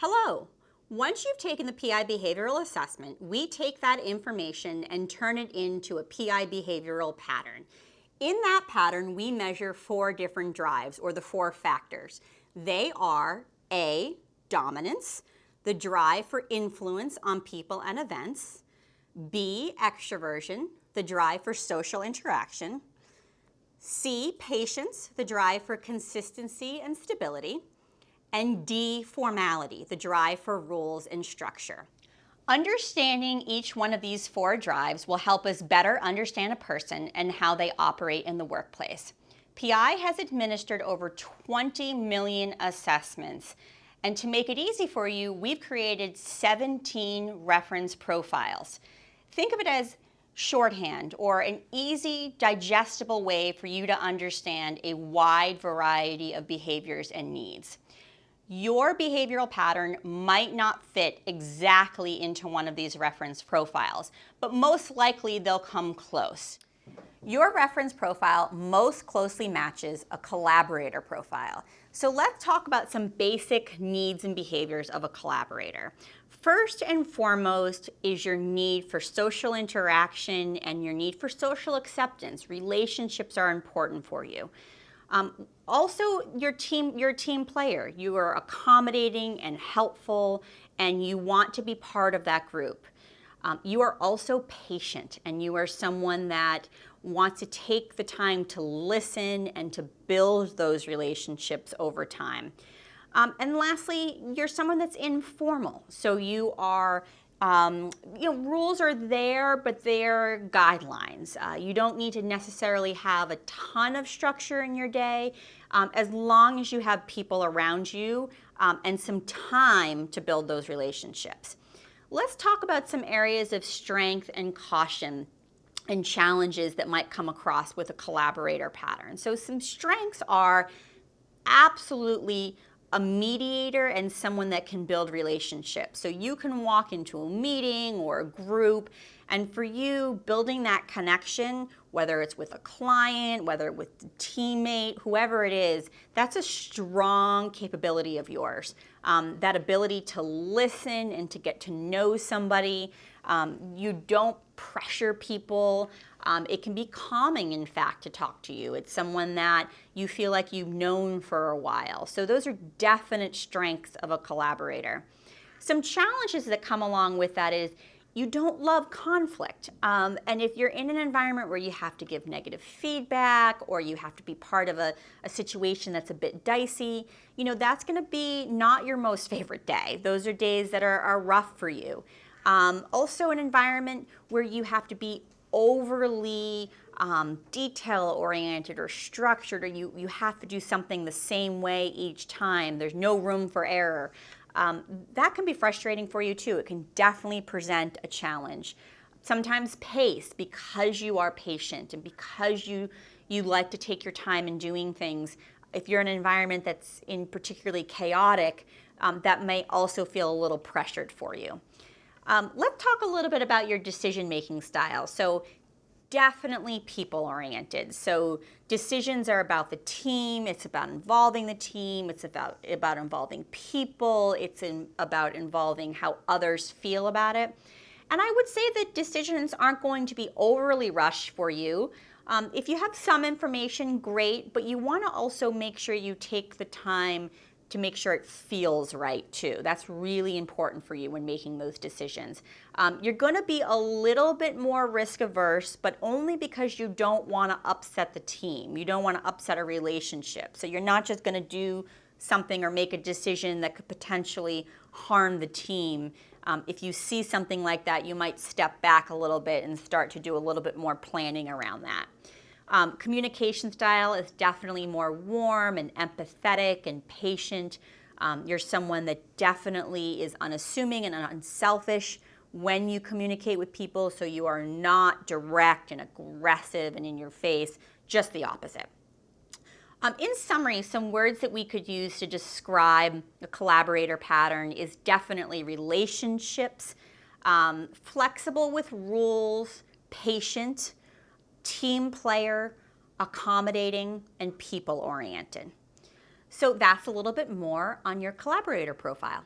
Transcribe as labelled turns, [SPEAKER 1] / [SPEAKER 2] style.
[SPEAKER 1] Hello. Once you've taken the PI behavioral assessment, we take that information and turn it into a PI behavioral pattern. In that pattern, we measure 4 different drives, or the 4 factors. They are A, dominance, the drive for influence on people and events; B, extroversion, the drive for social interaction; C, patience, the drive for consistency and stability; and D, formality, the drive for rules and structure. Understanding each one of these 4 drives will help us better understand a person and how they operate in the workplace. PI has administered over 20 million assessments, and to make it easy for you, we've created 17 reference profiles. Think of it as shorthand, or an easy, digestible way for you to understand a wide variety of behaviors and needs. Your behavioral pattern might not fit exactly into one of these reference profiles, but most likely they'll come close. Your reference profile most closely matches a collaborator profile. So let's talk about some basic needs and behaviors of a collaborator. First and foremost is your need for social interaction and your need for social acceptance. Relationships are important for you. Also, you're a team player. You are accommodating and helpful, and you want to be part of that group. You are also patient, and you are someone that wants to take the time to listen and to build those relationships over time. And lastly, you're someone that's informal. So you are, rules are there, but they're guidelines. You don't need to necessarily have a ton of structure in your day, as long as you have people around you and some time to build those relationships. Let's talk about some areas of strength and caution and challenges that might come across with a collaborator pattern. So some strengths are absolutely a mediator and someone that can build relationships. So you can walk into a meeting or a group, and for you, building that connection, whether it's with a client, whether with a teammate, whoever it is, that's a strong capability of yours. That ability to listen and to get to know somebody. You don't pressure people. It can be calming, in fact, to talk to you. It's someone that you feel like you've known for a while. So those are definite strengths of a collaborator. Some challenges that come along with that is you don't love conflict. And if you're in an environment where you have to give negative feedback or you have to be part of a situation that's a bit dicey, that's going to be not your most favorite day. Those are days that are rough for you. Also an environment where you have to be overly detail-oriented or structured, or you have to do something the same way each time. There's no room for error. That can be frustrating for you too. It can definitely present a challenge. Sometimes pace, because you are patient and because you like to take your time in doing things. If you're in an environment that's particularly chaotic, that may also feel a little pressured for you. Let's talk a little bit about your decision-making style. So definitely people-oriented. So decisions are about the team. It's about involving the team. It's about involving people. It's about involving how others feel about it. And I would say that decisions aren't going to be overly rushed for you. If you have some information, great, but you want to also make sure you take the time to make sure it feels right too. That's really important for you when making those decisions. You're going to be a little bit more risk averse, but only because you don't want to upset the team. You don't want to upset a relationship. So you're not just going to do something or make a decision that could potentially harm the team. If you see something like that, you might step back a little bit and start to do a little bit more planning around that. Communication style is definitely more warm and empathetic and patient. You're someone that definitely is unassuming and unselfish when you communicate with people, so you are not direct and aggressive and in your face, just the opposite. In summary, some words that we could use to describe the collaborator pattern is definitely relationships, flexible with rules, patient, team player, accommodating, and people-oriented. So that's a little bit more on your collaborator profile.